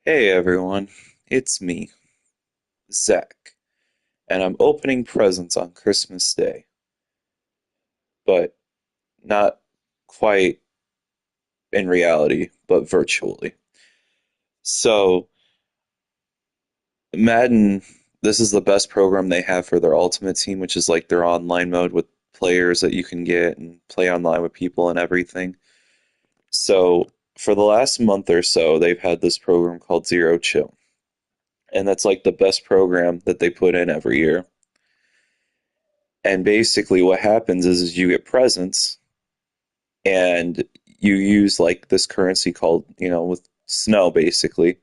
Hey everyone, it's me, Zach, and I'm opening presents on Christmas Day, but not quite in reality, but virtually. So, Madden, this is the best program they have for their Ultimate Team, which is like their online mode with players that you can get and play online with people and everything. So, for the last month or so, they've had this program called Zero Chill, and that's like the best program that they put in every year. And basically, what happens is you get presents and you use like this currency called, with snow basically.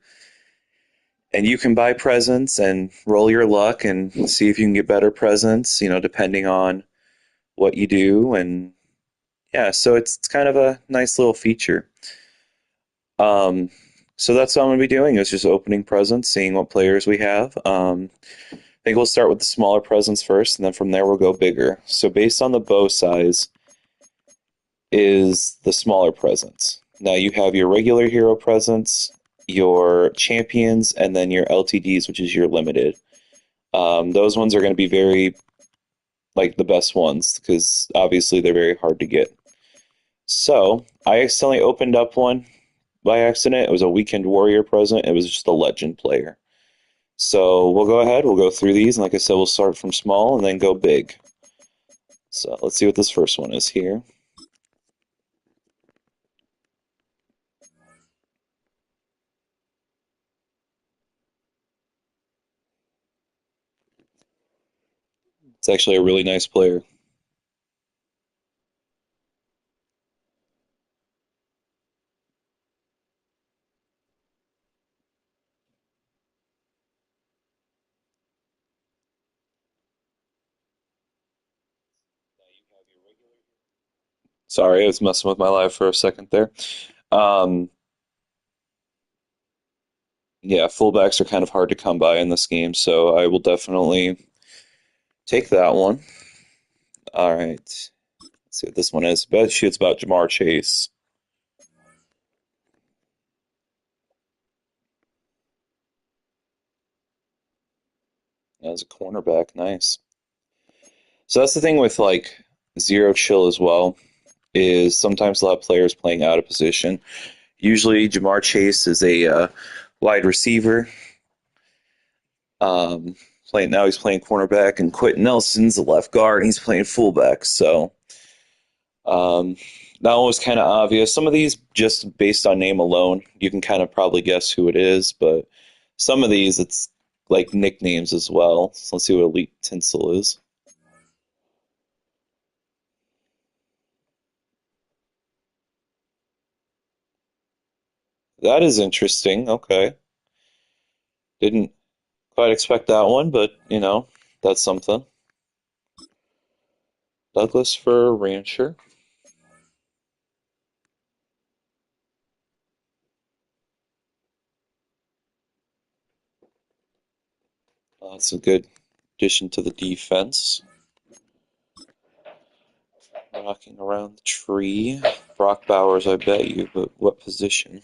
And you can buy presents and roll your luck and see if you can get better presents, depending on what you do. And yeah, so it's kind of a nice little feature. Um, so that's what I'm going to be doing is just opening presents, seeing what players we have. I think we'll start with the smaller presents first, and then from there we'll go bigger. So based on the bow size, is the smaller presents. Now you have your regular hero presents, your champions, and then your LTDs, which is your limited. Those ones are going to be very like the best ones because obviously they're very hard to get. So I accidentally opened up one by accident. It was a Weekend Warrior present. It was just a legend player. So we'll go ahead. We'll go through these, and like I said, we'll start from small and then go big. So let's see what this first one is here. It's actually a really nice player. Sorry, I was messing with my live for a second there. Um, yeah, fullbacks are kind of hard to come by in this game, so I will definitely take that one. All right, let's see what this one is. Bet you it's about Jamar Chase. As a cornerback, nice. So that's the thing with like zero chill as well, is sometimes a lot of players playing out of position. Usually Jamar Chase is a wide receiver. Um, playing now he's playing cornerback, and Quentin Nelson's the left guard, and he's playing fullback. So Um, that one was kind of obvious. Some of these, just based on name alone, you can kind of probably guess who it is, but some of these, it's like nicknames as well. So let's see what Elite Tinsel is. That is interesting. Okay. Didn't quite expect that one, but that's something. Douglas for Rancher. That's a good addition to the defense. Rocking around the tree. Brock Bowers, I bet you, but what position?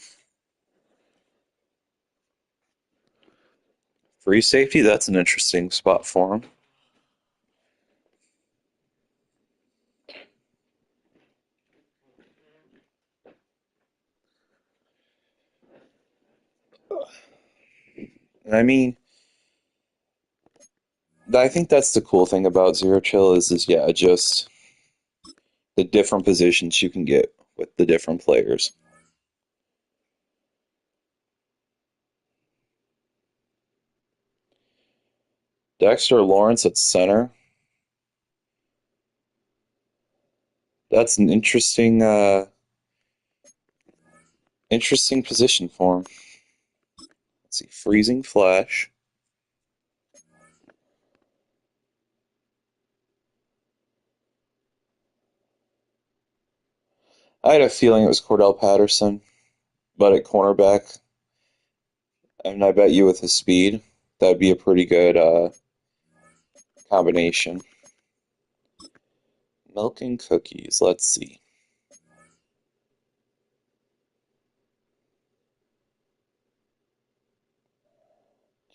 Free safety? That's an interesting spot for him. I mean, I think that's the cool thing about Zero Chill is yeah, just the different positions you can get with the different players. Dexter Lawrence at center. That's an interesting position for him. Let's see, Freezing Flash. I had a feeling it was Cordell Patterson, but at cornerback, and I bet you with his speed, that'd be a pretty good combination. Milk and cookies. Let's see.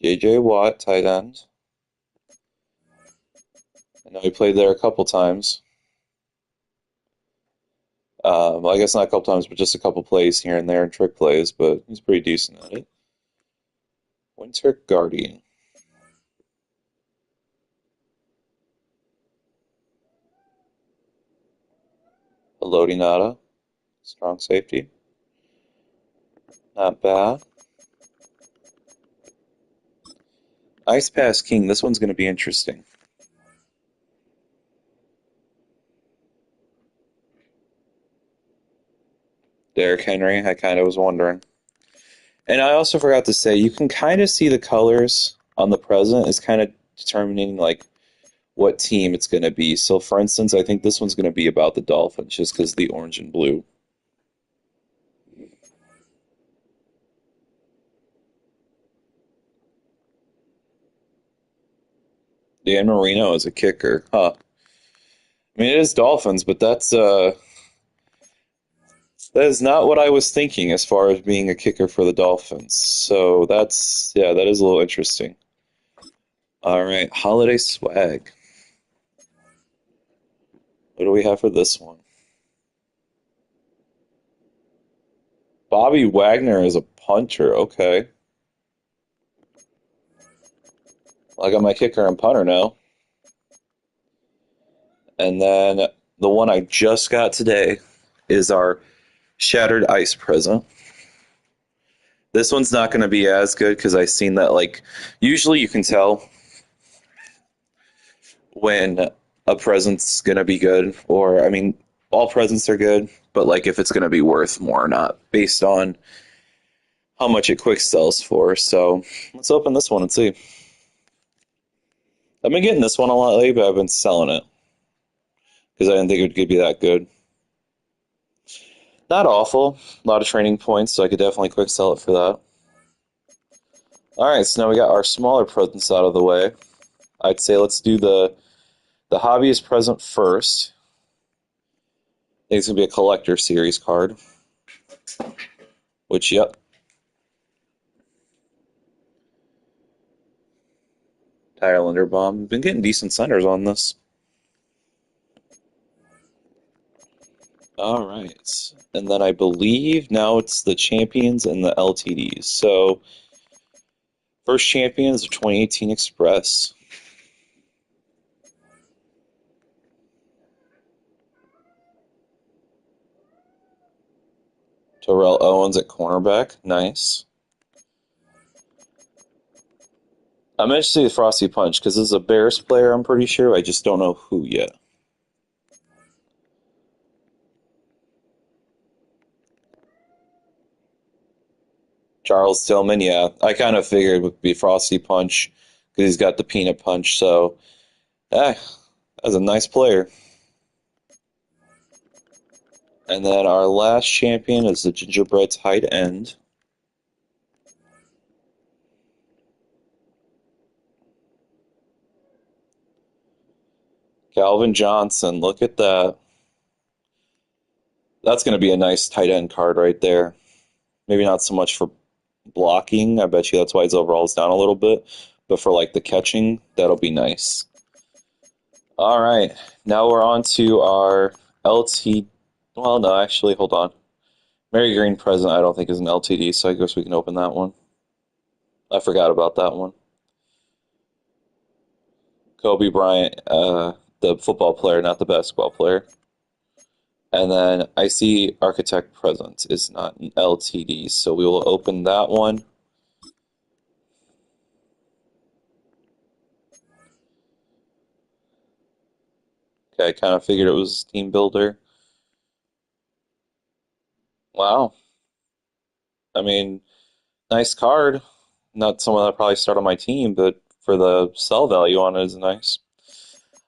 JJ Watt, tight end. I know he played there a couple times. Well, I guess not a couple times, but just a couple plays here and there and trick plays, but he's pretty decent at it. Winter Guardian. Elodinata, strong safety. Not bad. Ice Pass King, this one's going to be interesting. Derrick Henry, I kind of was wondering. And I also forgot to say, you can kind of see the colors on the present is kind of determining like what team it's going to be. So, for instance, I think this one's going to be about the Dolphins just because of the orange and blue. Dan Marino is a kicker, huh? I mean, it is Dolphins, but that is not what I was thinking as far as being a kicker for the Dolphins. So that's yeah, that is a little interesting. All right, holiday swag. What do we have for this one? Bobby Wagner is a punter. Okay. Well, I got my kicker and punter now. And then the one I just got today is our Shattered Ice present. This one's not going to be as good because I've seen that, like, usually you can tell when a present's going to be good, or, I mean, all presents are good, but, like, if it's going to be worth more or not based on how much it quick sells for. So let's open this one and see. I've been getting this one a lot lately, but I've been selling it because I didn't think it would be that good. Not awful. A lot of training points, so I could definitely quick sell it for that. All right, so now we got our smaller presents out of the way. I'd say let's do the hobbyist present first. I think it's gonna be a collector series card. Which, yep, Tyler Linderbaum. Been getting decent centers on this. All right, and then I believe now it's the champions and the LTDs. So first champion is the 2018 Express. Terrell Owens at cornerback. Nice. I'm interested to see the Frosty Punch because this is a Bears player, I'm pretty sure. I just don't know who yet. Charles Tillman, yeah. I kind of figured it would be Frosty Punch because he's got the peanut punch. So, eh, that's a nice player. And then our last champion is the Gingerbread tight end. Calvin Johnson, look at that. That's going to be a nice tight end card right there. Maybe not so much for blocking. I bet you that's why his overall is down a little bit. But for like the catching, that'll be nice. All right, now we're on to our LT. Well, no, actually, hold on. Mary Green present, I don't think is an LTD, so I guess we can open that one. I forgot about that one. Kobe Bryant, the football player, not the basketball player. And then I see Architect present is not an LTD, so we will open that one. Okay, I kind of figured it was Team Builder. Wow. I mean, nice card. Not someone that probably start on my team, but for the sell value on it is nice.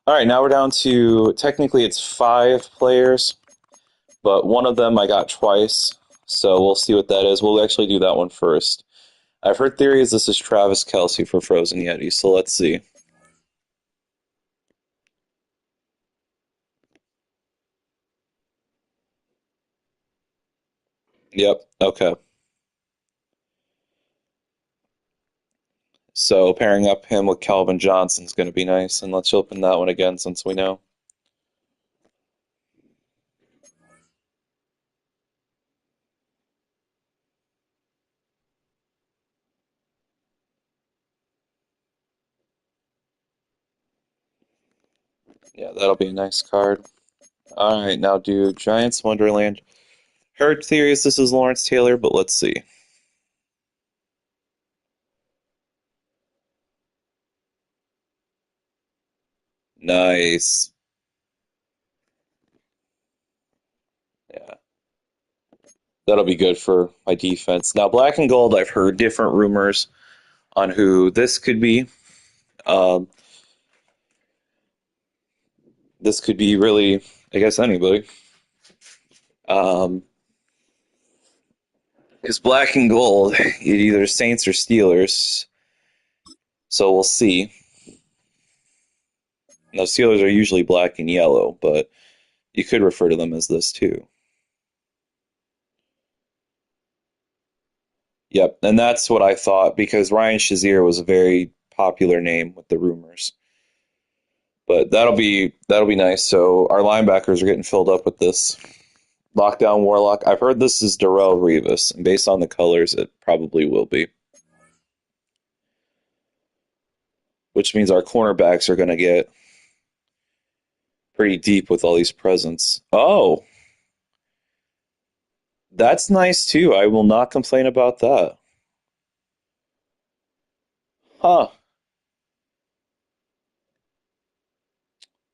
All right, now we're down to technically it's 5 players, but one of them I got twice, so we'll see what that is. We'll actually do that one first. I've heard theories this is Travis Kelce for Frozen Yeti, so let's see. Yep, okay. So pairing up him with Calvin Johnson's going to be nice. And let's open that one again since we know. Yeah, that'll be a nice card. All right, now do Giants Wonderland. Heard theories this is Lawrence Taylor, but let's see. Nice. Yeah, that'll be good for my defense. Now, black and gold, I've heard different rumors on who this could be. Um, this could be really, I guess, anybody. Um, because black and gold, it either Saints or Steelers. So we'll see. Now, Steelers are usually black and yellow, but you could refer to them as this too. Yep, and that's what I thought because Ryan Shazier was a very popular name with the rumors. But that'll be nice. So our linebackers are getting filled up with this lockdown Warlock. I've heard this is Darrell Revis, and based on the colors, it probably will be. Which means our cornerbacks are going to get pretty deep with all these presents. Oh, that's nice too. I will not complain about that. Huh.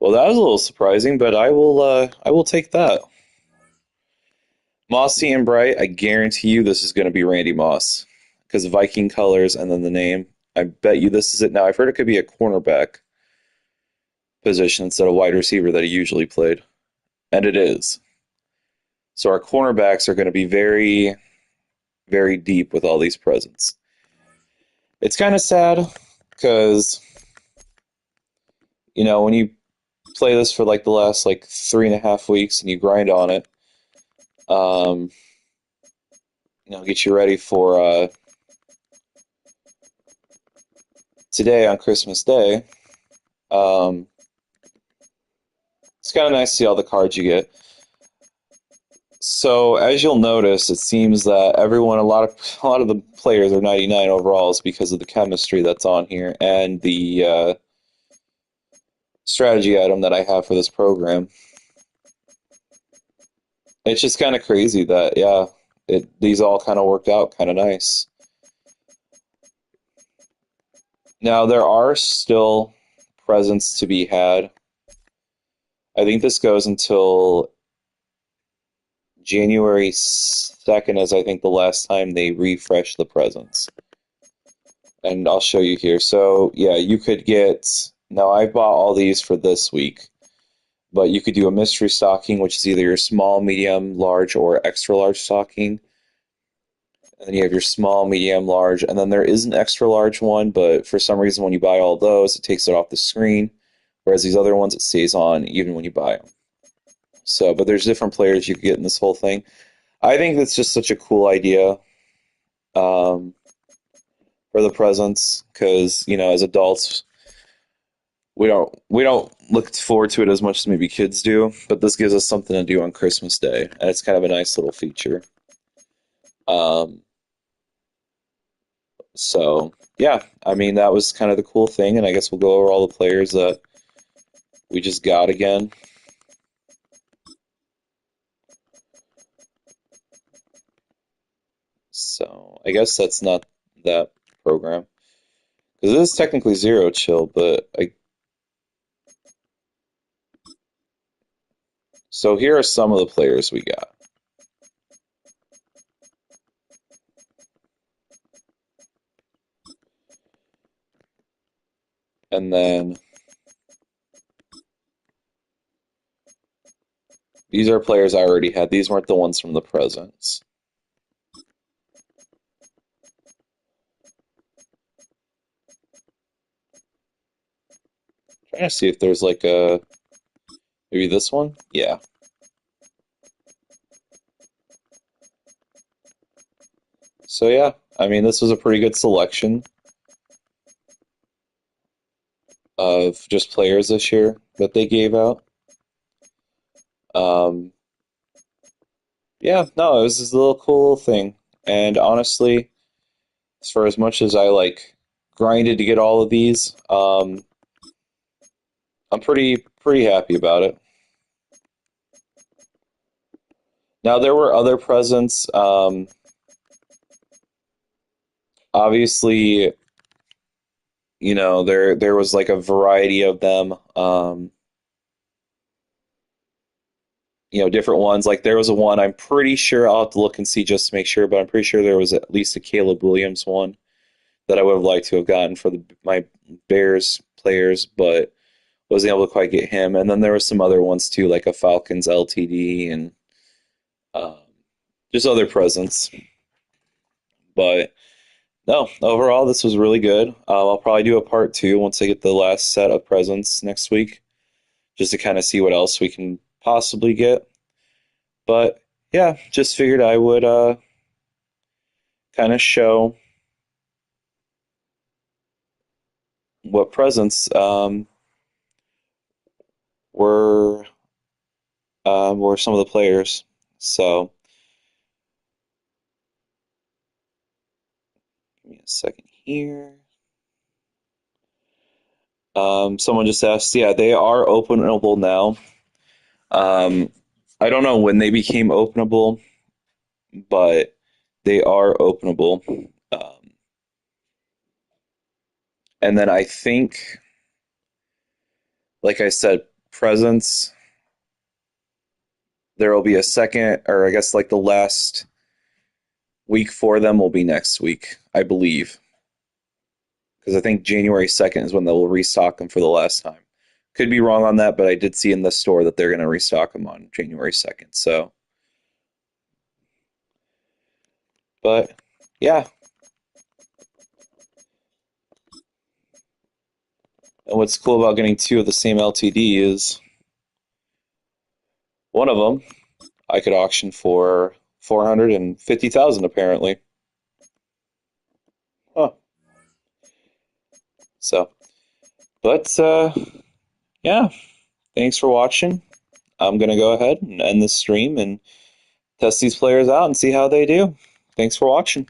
Well, that was a little surprising, but I will take that. Mossy and Bright, I guarantee you this is going to be Randy Moss because Viking colors and then the name. I bet you this is it now. I've heard it could be a cornerback position instead of wide receiver that he usually played, and it is. So our cornerbacks are going to be very, very deep with all these presents. It's kind of sad because when you play this for like the last like 3.5 weeks and you grind on it, um, get you ready for today on Christmas Day. Um, it's kind of nice to see all the cards you get. So as you'll notice, it seems that a lot of the players are 99 overalls because of the chemistry that's on here and the strategy item that I have for this program. It's just kind of crazy that these all kind of worked out kind of nice. Now there are still presents to be had. I think this goes until January 2nd is I think the last time they refresh the presents. And I'll show you here. So yeah, you could get, now I bought all these for this week, but you could do a mystery stocking, which is either your small, medium, large, or extra large stocking. And then you have your small, medium, large, and then there is an extra large one, but for some reason when you buy all those, it takes it off the screen, whereas these other ones, it stays on even when you buy them. So, but there's different players you can get in this whole thing. I think that's just such a cool idea um, for the presents because as adults we don't look forward to it as much as maybe kids do, but this gives us something to do on Christmas Day, and it's kind of a nice little feature. Um, so yeah, I mean that was kind of the cool thing, and I guess we'll go over all the players that we just got again. So I guess that's not that program because it is technically zero chill, but so here are some of the players we got. And then these are players I already had. These weren't the ones from the presents. Trying to see if there's like maybe this one? Yeah. So yeah, I mean this was a pretty good selection. of just players this year that they gave out. Um, yeah, no, it was just a little cool little thing. And honestly, for as much as I like grinded to get all of these, I'm pretty happy about it. Now there were other presents. Obviously, there was like a variety of them. Different ones. Like there was a one I'm pretty sure I'll have to look and see just to make sure, but I'm pretty sure there was at least a Caleb Williams one that I would have liked to have gotten for my Bears players, but wasn't able to quite get him. And then there were some other ones too, like a Falcons LTD and um, just other presents. But no, overall, this was really good. I'll probably do a part two once I get the last set of presents next week, just to kind of see what else we can possibly get. But yeah, just figured I would kind of show what presents were were some of the players. So give me a second here. Someone just asked, yeah, they are openable now. Um, I don't know when they became openable, but they are openable. Um, and then I think, like I said, presents, there will be a second, or I guess like the last week for them will be next week, I believe. Because I think January 2nd is when they'll restock them for the last time. Could be wrong on that, but I did see in the store that they're going to restock them on January 2nd. So, but yeah. And what's cool about getting two of the same LTD is one of them I could auction for 450,000 apparently. Huh. So, but yeah, thanks for watching. I'm gonna go ahead and end this stream and test these players out and see how they do. Thanks for watching.